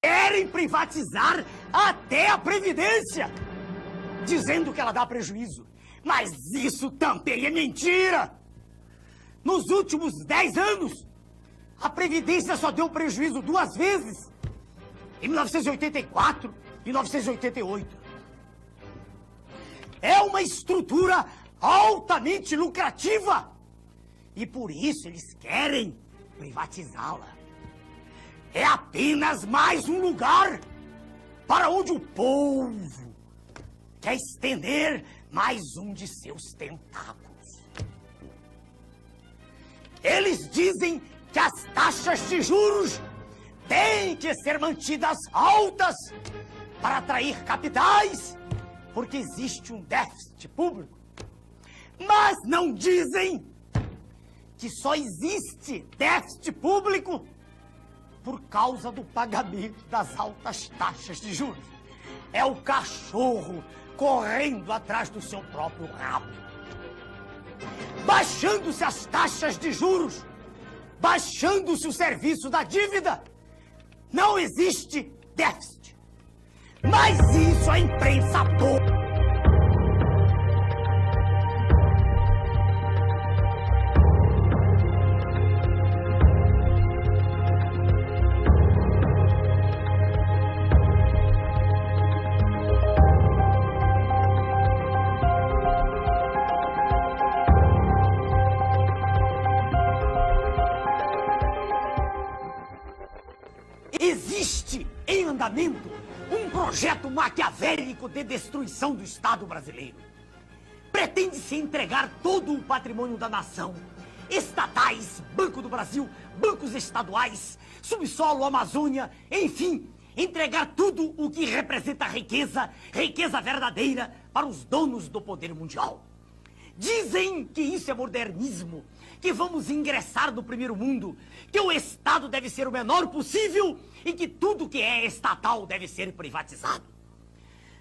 Querem privatizar até a Previdência, dizendo que ela dá prejuízo. Mas isso também é mentira! Nos últimos 10 anos, a Previdência só deu prejuízo 2 vezes, em 1984 e 1988. É uma estrutura altamente lucrativa e por isso eles querem privatizá-la. É apenas mais um lugar para onde o povo quer estender mais um de seus tentáculos. Eles dizem que as taxas de juros têm que ser mantidas altas para atrair capitais, porque existe um déficit público. Mas não dizem que só existe déficit público por causa do pagamento das altas taxas de juros. É o cachorro correndo atrás do seu próprio rabo. Baixando-se as taxas de juros, baixando-se o serviço da dívida, não existe déficit. Mas isso a imprensa toda. Existe em andamento um projeto maquiavélico de destruição do Estado brasileiro. Pretende-se entregar todo o patrimônio da nação, estatais, Banco do Brasil, bancos estaduais, subsolo, Amazônia, enfim, entregar tudo o que representa riqueza, riqueza verdadeira, para os donos do poder mundial. Dizem que isso é modernismo, que vamos ingressar no primeiro mundo, que o Estado deve ser o menor possível e que tudo que é estatal deve ser privatizado.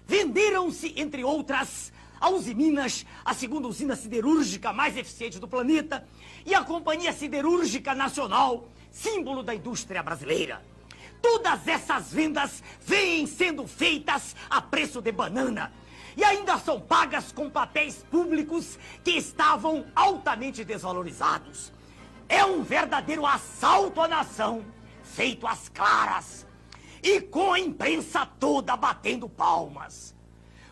Venderam-se, entre outras, a Usiminas, a segunda usina siderúrgica mais eficiente do planeta, e a Companhia Siderúrgica Nacional, símbolo da indústria brasileira. Todas essas vendas vêm sendo feitas a preço de banana, e ainda são pagas com papéis públicos que estavam altamente desvalorizados. É um verdadeiro assalto à nação, feito às claras, e com a imprensa toda batendo palmas.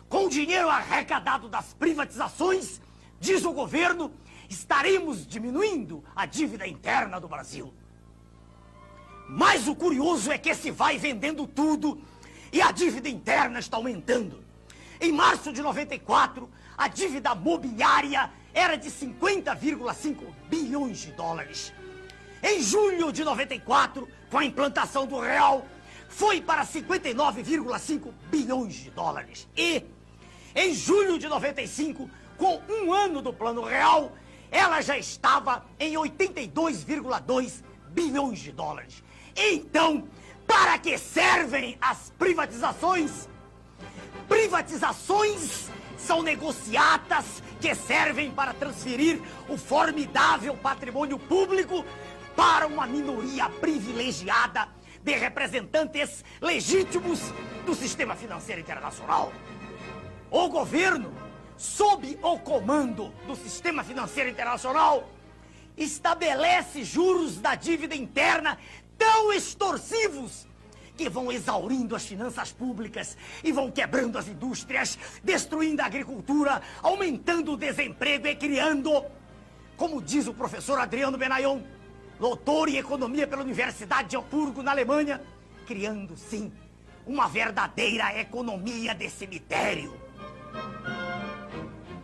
Com o dinheiro arrecadado das privatizações, diz o governo, estaremos diminuindo a dívida interna do Brasil. Mas o curioso é que se vai vendendo tudo e a dívida interna está aumentando. Em março de 94, a dívida mobiliária era de 50,5 bilhões de dólares. Em julho de 94, com a implantação do real, foi para 59,5 bilhões de dólares. E, em julho de 95, com um ano do plano real, ela já estava em 82,2 bilhões de dólares. Então, para que servem as privatizações? Privatizações são negociatas que servem para transferir o formidável patrimônio público para uma minoria privilegiada de representantes legítimos do sistema financeiro internacional. O governo, sob o comando do sistema financeiro internacional, estabelece juros da dívida interna tão extorsivos que vão exaurindo as finanças públicas e vão quebrando as indústrias, destruindo a agricultura, aumentando o desemprego e criando, como diz o professor Adriano Benayon, doutor em economia pela Universidade de Hamburgo, na Alemanha, criando, sim, uma verdadeira economia de cemitério.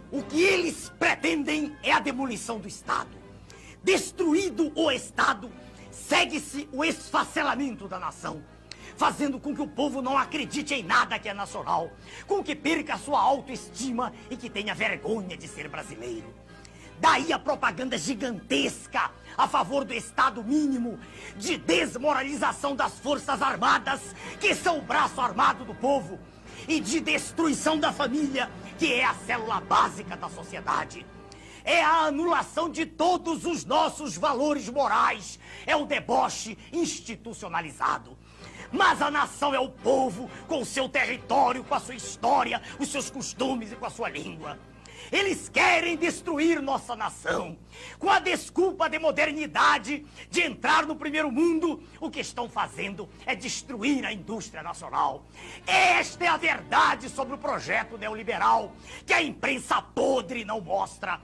O que eles pretendem é a demolição do Estado. Destruído o Estado, segue-se o esfacelamento da nação, fazendo com que o povo não acredite em nada que é nacional, com que perca a sua autoestima e que tenha vergonha de ser brasileiro. Daí a propaganda gigantesca a favor do Estado mínimo, de desmoralização das Forças Armadas, que são o braço armado do povo, e de destruição da família, que é a célula básica da sociedade. É a anulação de todos os nossos valores morais, é o deboche institucionalizado. Mas a nação é o povo, com o seu território, com a sua história, os seus costumes e com a sua língua. Eles querem destruir nossa nação. Com a desculpa de modernidade, de entrar no primeiro mundo, o que estão fazendo é destruir a indústria nacional. Esta é a verdade sobre o projeto neoliberal, que a imprensa podre não mostra.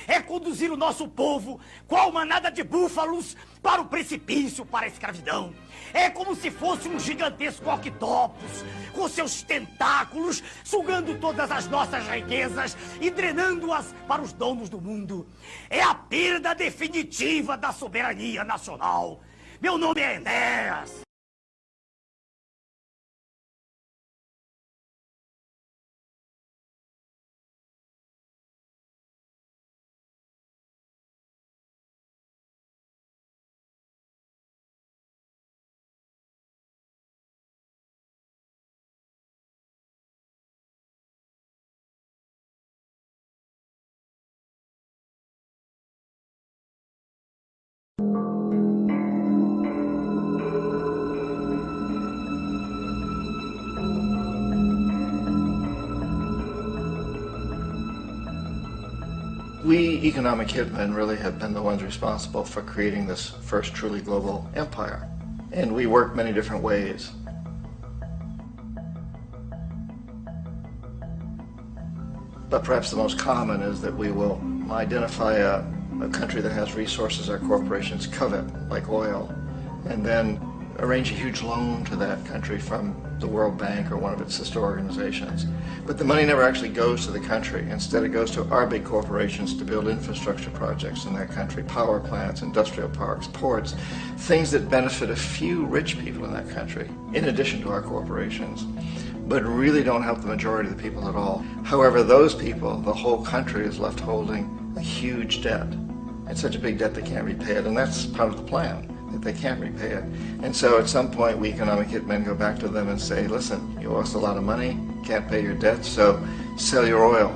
É conduzir o nosso povo, qual manada de búfalos, para o precipício, para a escravidão. É como se fosse um gigantesco octopus, com seus tentáculos, sugando todas as nossas riquezas e drenando-as para os donos do mundo. É a perda definitiva da soberania nacional. Meu nome é Enéas. We economic hitmen really have been the ones responsible for creating this first truly global empire. And we work many different ways. But perhaps the most common is that we will identify a country that has resources our corporations covet, like oil, and then arrange a huge loan to that country from the World Bank or one of its sister organizations. But the money never actually goes to the country. Instead, it goes to our big corporations to build infrastructure projects in that country, power plants, industrial parks, ports, things that benefit a few rich people in that country, in addition to our corporations, but really don't help the majority of the people at all. However, those people, the whole country is left holding a huge debt. It's such a big debt they can't repay it, and that's part of the plan, that they can't repay it. And so at some point, we economic hitmen go back to them and say, listen, you owe us a lot of money, can't pay your debts, so sell your oil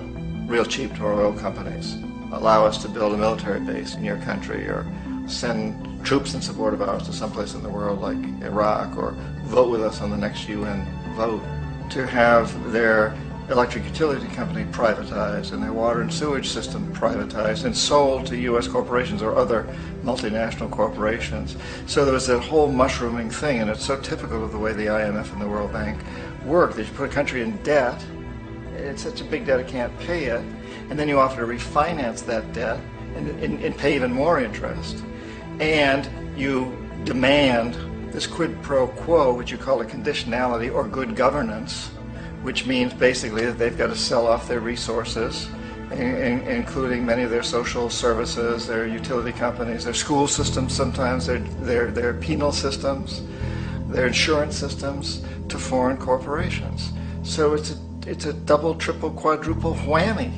real cheap to our oil companies. Allow us to build a military base in your country, or send troops in support of ours to someplace in the world like Iraq, or vote with us on the next UN vote. To have their electric utility company privatized and their water and sewage system privatized and sold to U.S. corporations or other multinational corporations. So there was that whole mushrooming thing, and it's so typical of the way the IMF and the World Bank work, that you put a country in debt, it's such a big debt it can't pay it, and then you offer to refinance that debt and pay even more interest. And you demand this quid pro quo, which you call a conditionality or good governance, which means basically that they've got to sell off their resources, including many of their social services, their utility companies, their school systems sometimes, their penal systems, their insurance systems, to foreign corporations. So it's a double, triple, quadruple whammy.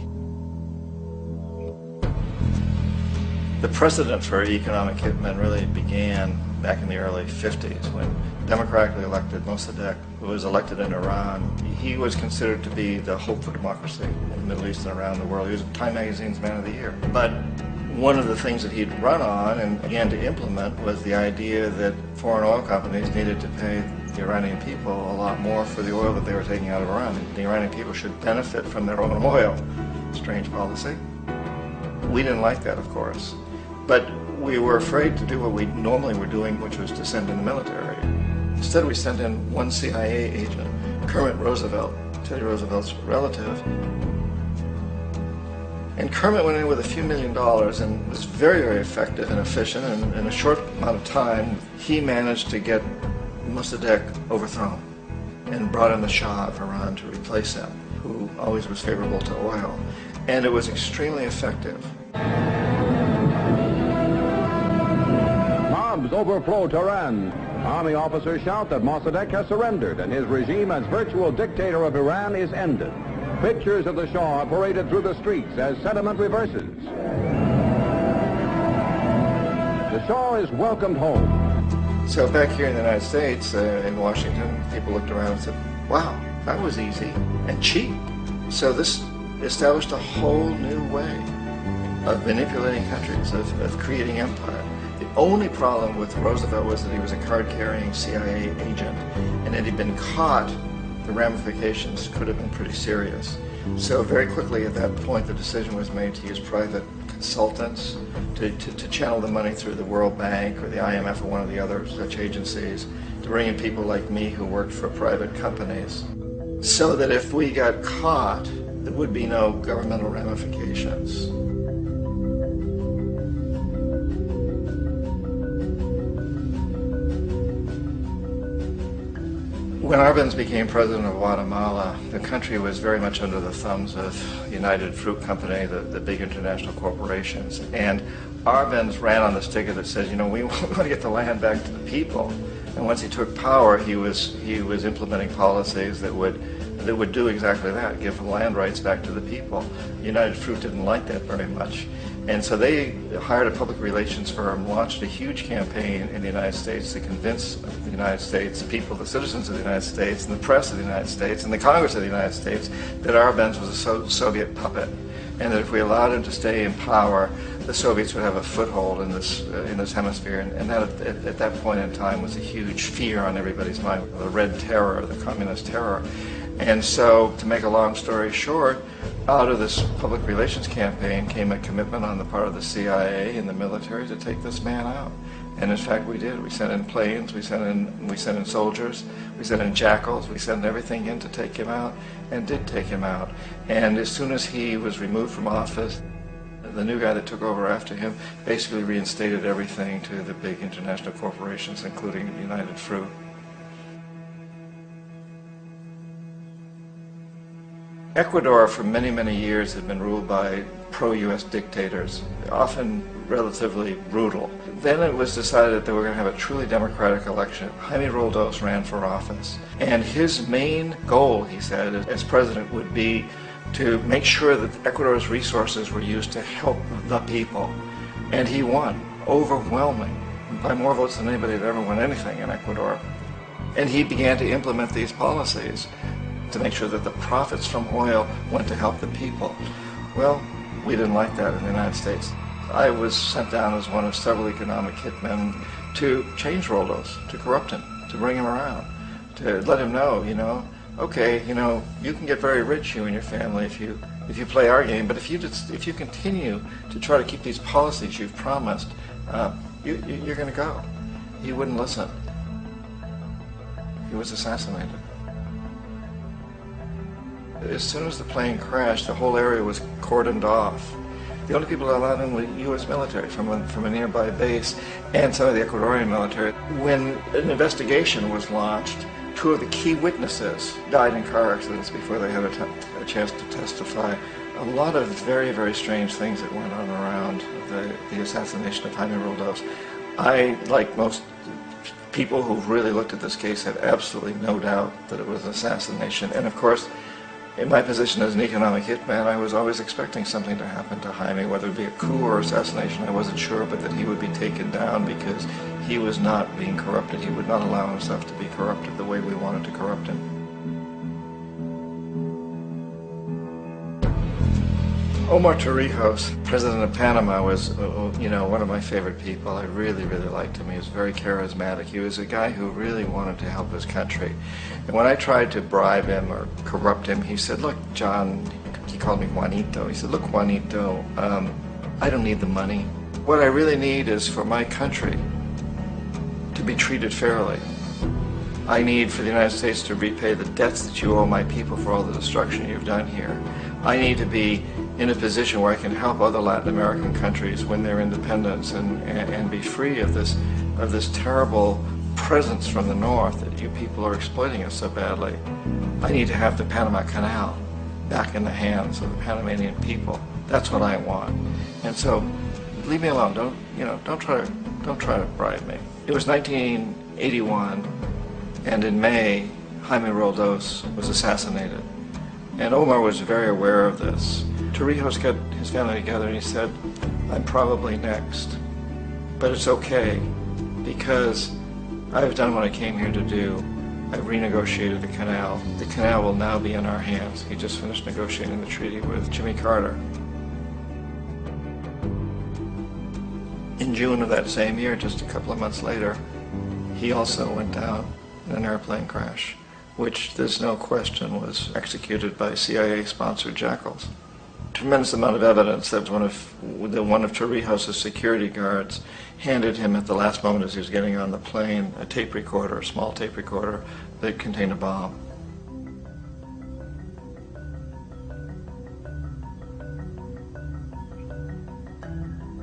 The precedent for economic hitmen really began back in the early 50s when democratically elected Mossadegh, who was elected in Iran, he was considered to be the hope for democracy in the Middle East and around the world. He was Time Magazine's Man of the Year. But one of the things that he'd run on and began to implement was the idea that foreign oil companies needed to pay the Iranian people a lot more for the oil that they were taking out of Iran. The Iranian people should benefit from their own oil. Strange policy. We didn't like that, of course. But we were afraid to do what we normally were doing, which was to send in the military. Instead, we sent in one CIA agent, Kermit Roosevelt, Teddy Roosevelt's relative. And Kermit went in with a few $1 million and was very, very effective and efficient. And in a short amount of time, he managed to get Mossadegh overthrown and brought in the Shah of Iran to replace him, who always was favorable to oil. And it was extremely effective. Mobs overflow Tehran. Army officers shout that Mossadegh has surrendered and his regime as virtual dictator of Iran is ended. Pictures of the Shah are paraded through the streets as sentiment reverses. The Shah is welcomed home. So back here in the United States, in Washington, people looked around and said, wow, that was easy and cheap. So this established a whole new way of manipulating countries, of creating empire. The only problem with Roosevelt was that he was a card-carrying CIA agent, and had he been caught, the ramifications could have been pretty serious. So very quickly at that point, the decision was made to use private consultants to channel the money through the World Bank or the IMF or one of the other such agencies, to bring in people like me who worked for private companies, so that if we got caught, there would be no governmental ramifications. When Arbenz became president of Guatemala, the country was very much under the thumbs of United Fruit Company, the big international corporations. And Arbenz ran on the ticket that says, you know, we want to get the land back to the people. And once he took power, he was implementing policies that would do exactly that, give the land rights back to the people. United Fruit didn't like that very much. And so they hired a public relations firm, launched a huge campaign in the United States to convince the United States people, the citizens of the United States, and the press of the United States, and the Congress of the United States, that Arbenz was a Soviet puppet, and that if we allowed him to stay in power, the Soviets would have a foothold in this hemisphere. And that at that point in time was a huge fear on everybody's mind, the Red Terror, the Communist Terror. And so, to make a long story short, out of this public relations campaign came a commitment on the part of the CIA and the military to take this man out. And in fact, we did. We sent in planes, we sent in soldiers, we sent in jackals, we sent everything in to take him out, and did take him out. And as soon as he was removed from office, the new guy that took over after him basically reinstated everything to the big international corporations, including United Fruit. Ecuador for many, many years had been ruled by pro-U.S. dictators, often relatively brutal. Then it was decided that they were going to have a truly democratic election. Jaime Roldos ran for office, and his main goal, he said, as president would be to make sure that Ecuador's resources were used to help the people. And he won, overwhelming, by more votes than anybody had ever won anything in Ecuador. And he began to implement these policies to make sure that the profits from oil went to help the people. Well, we didn't like that in the United States. I was sent down as one of several economic hitmen to change Roldos, to corrupt him, to bring him around, to let him know, you know, okay, you know, you can get very rich, you and your family, if you play our game, but if you continue to try to keep these policies you've promised, you're going to go. He wouldn't listen. He was assassinated. As soon as the plane crashed, the whole area was cordoned off. The only people allowed in were U.S. military from a nearby base and some of the Ecuadorian military. When an investigation was launched, two of the key witnesses died in car accidents before they had a chance to testify. A lot of very, very strange things that went on around the assassination of Jaime Roldos. I, like most people who've really looked at this case, had absolutely no doubt that it was an assassination. And of course, in my position as an economic hitman, I was always expecting something to happen to Jaime, whether it be a coup or assassination, I wasn't sure, but that he would be taken down because he was not being corrupted. He would not allow himself to be corrupted the way we wanted to corrupt him. Omar Torrijos, president of Panama, was, one of my favorite people. I really, really liked him. He was very charismatic. He was a guy who really wanted to help his country. And when I tried to bribe him or corrupt him, he said, look, John, he called me Juanito. He said, look, Juanito, I don't need the money. What I really need is for my country to be treated fairly. I need for the United States to repay the debts that you owe my people for all the destruction you've done here. I need to be in a position where I can help other Latin American countries win their independence and be free of this terrible presence from the north that you people are exploiting us so badly. I need to have the Panama Canal back in the hands of the Panamanian people. That's what I want. And so, leave me alone. Don't try to bribe me. It was 1981, and in May, Jaime Roldos was assassinated. And Omar was very aware of this. Torrijos got his family together and he said, I'm probably next, but it's okay because I've done what I came here to do. I've renegotiated the canal. The canal will now be in our hands. He just finished negotiating the treaty with Jimmy Carter. In June of that same year, just a couple of months later, he also went down in an airplane crash, which there's no question was executed by CIA-sponsored jackals. Tremendous amount of evidence that one of Torrijos' security guards handed him at the last moment as he was getting on the plane a tape recorder, a small tape recorder that contained a bomb.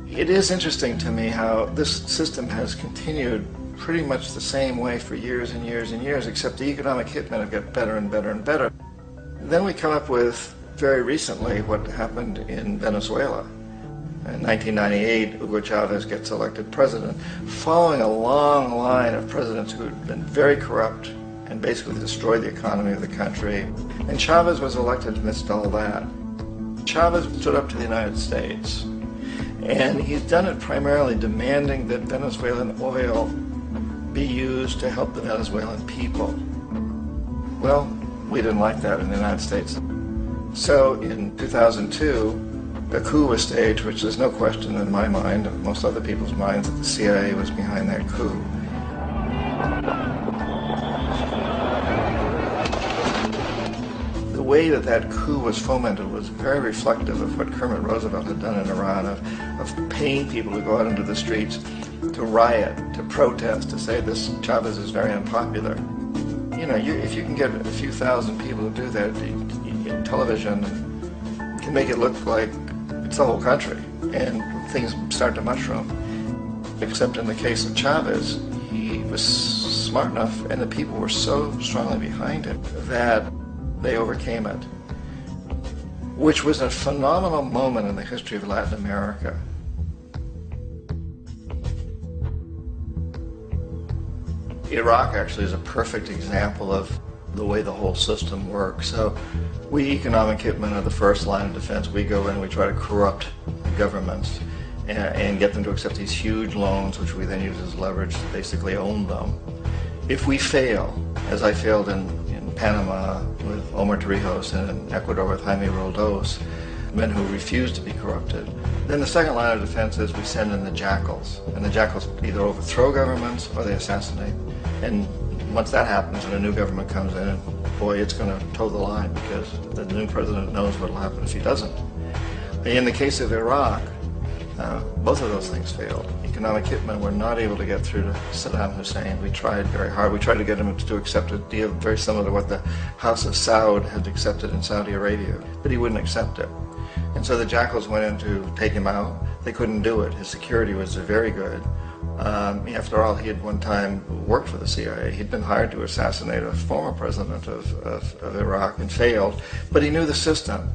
It is interesting to me how this system has continued pretty much the same way for years and years and years, except the economic hitmen have got better and better and better. Then we come up with, very recently, what happened in Venezuela. In 1998, Hugo Chavez gets elected president, following a long line of presidents who had been very corrupt and basically destroyed the economy of the country. And Chavez was elected amidst all that. Chavez stood up to the United States, and he's done it primarily demanding that Venezuelan oil be used to help the Venezuelan people. Well, we didn't like that in the United States. So in 2002, a coup was staged, which there's no question in my mind, and most other people's minds, that the CIA was behind that coup. The way that coup was fomented was very reflective of what Kermit Roosevelt had done in Iran, of paying people to go out into the streets to riot, to protest, to say this Chavez is very unpopular. You know, if you can get a few thousand people to do that, television can make it look like it's the whole country, and things start to mushroom. Except in the case of Chavez, he was smart enough, and the people were so strongly behind him that they overcame it, which was a phenomenal moment in the history of Latin America. Iraq actually is a perfect example of the way the whole system works. So we economic hitmen are the first line of defense. We go in, we try to corrupt governments and get them to accept these huge loans, which we then use as leverage to basically own them. If we fail, as I failed in Panama with Omar Torrijos and in Ecuador with Jaime Roldos, men who refuse to be corrupted, then the second line of defense is we send in the jackals. And the jackals either overthrow governments or they assassinate. And once that happens and a new government comes in, boy, it's going to toe the line because the new president knows what will happen if he doesn't. In the case of Iraq, both of those things failed. Economic hitmen were not able to get through to Saddam Hussein. We tried very hard. We tried to get him to accept a deal very similar to what the House of Saud had accepted in Saudi Arabia, but he wouldn't accept it. And so the jackals went in to take him out. They couldn't do it. His security was very good. After all, he had one time worked for the CIA. He'd been hired to assassinate a former president of Iraq and failed, but he knew the system.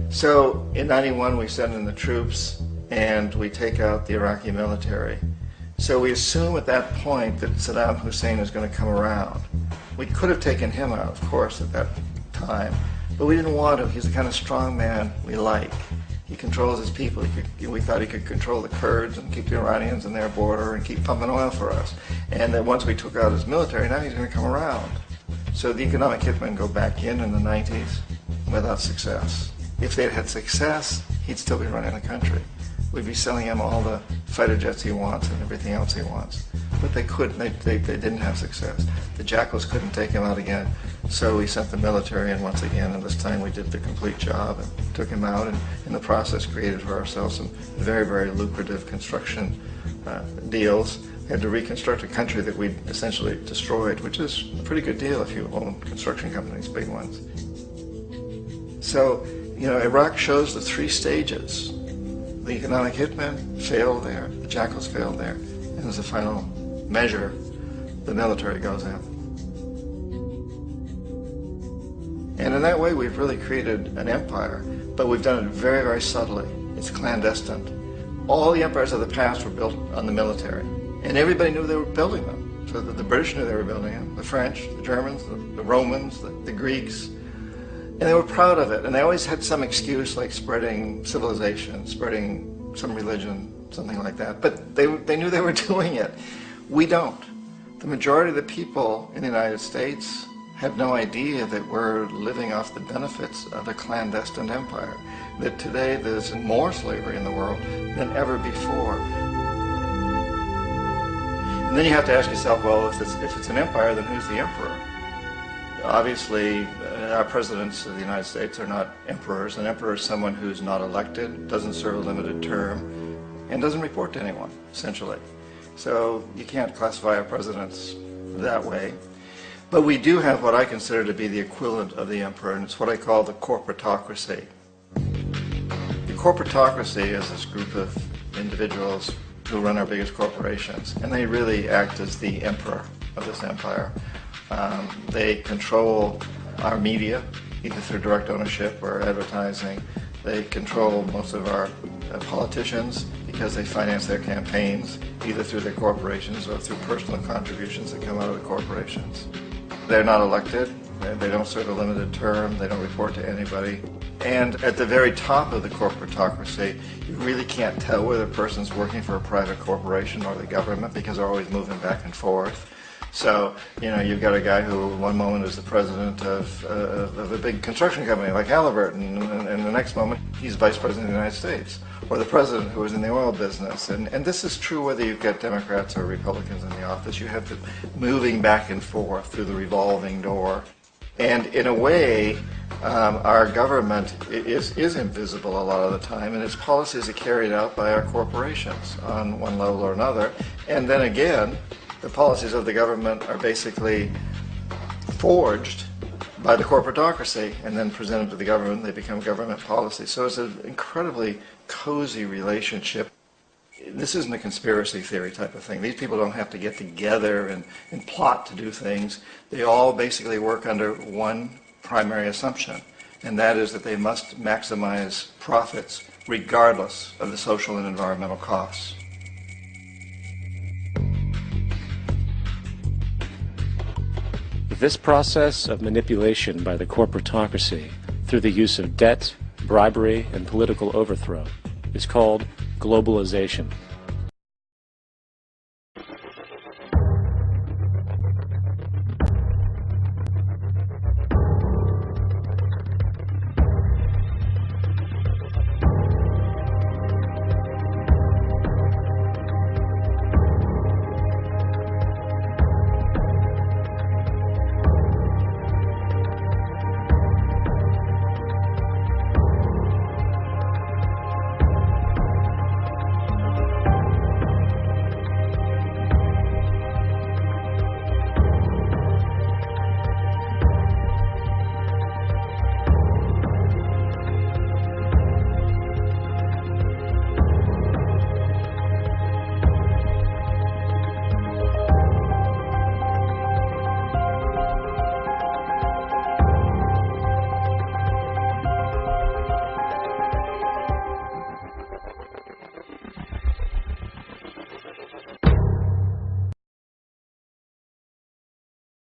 So in '91, we send in the troops and we take out the Iraqi military. So we assume at that point that Saddam Hussein is going to come around. We could have taken him out, of course, at that time, but we didn't want to. He's the kind of strong man we like. He controls his people. We thought he could control the Kurds and keep the Iranians in their border and keep pumping oil for us. And that once we took out his military, now he's going to come around. So the economic hitmen go back in the 90s without success. If they'd had success, he'd still be running the country. We'd be selling him all the fighter jets he wants and everything else he wants. But they couldn't. They didn't have success. The jackals couldn't take him out again. So we sent the military in once again, and this time we did the complete job and took him out, and in the process created for ourselves some very, very lucrative construction deals. We had to reconstruct a country that we'd essentially destroyed, which is a pretty good deal if you own construction companies, big ones. So, you know, Iraq shows the three stages. The economic hitmen failed there, the jackals failed there, and as a final measure, the military goes in. And in that way, we've really created an empire, but we've done it very, very subtly. It's clandestine. All the empires of the past were built on the military, and everybody knew they were building them. So that the British knew they were building them, the French, the Germans, the Romans, the Greeks, and they were proud of it. And they always had some excuse, like spreading civilization, spreading some religion, something like that. But they knew they were doing it. We don't. The majority of the people in the United States have no idea that we're living off the benefits of a clandestine empire, that today there's more slavery in the world than ever before. And then you have to ask yourself, well, if it's an empire, then who's the emperor? Obviously, our presidents of the United States are not emperors. An emperor is someone who's not elected, doesn't serve a limited term, and doesn't report to anyone, essentially. So you can't classify our presidents that way. But we do have what I consider to be the equivalent of the emperor, and it's what I call the corporatocracy. The corporatocracy is this group of individuals who run our biggest corporations, and they really act as the emperor of this empire. They control our media, either through direct ownership or advertising. They control most of our politicians because they finance their campaigns, either through their corporations or through personal contributions that come out of the corporations. They're not elected, they don't serve a limited term, they don't report to anybody. And at the very top of the corporatocracy, you really can't tell whether a person's working for a private corporation or the government because they're always moving back and forth. So, you know, you've got a guy who one moment is the president of a big construction company like Halliburton, and the next moment he's vice president of the United States, or the president who is in the oil business. And this is true whether you've got Democrats or Republicans in the office. You have to moving back and forth through the revolving door. And in a way, our government is invisible a lot of the time, and its policies are carried out by our corporations on one level or another. And then again, the policies of the government are basically forged by the corporatocracy and then presented to the government. They become government policies. So it's an incredibly cozy relationship. This isn't a conspiracy theory type of thing. These people don't have to get together and plot to do things. They all basically work under one primary assumption, and that is that they must maximize profits regardless of the social and environmental costs. This process of manipulation by the corporatocracy through the use of debt, bribery, and political overthrow is called globalization.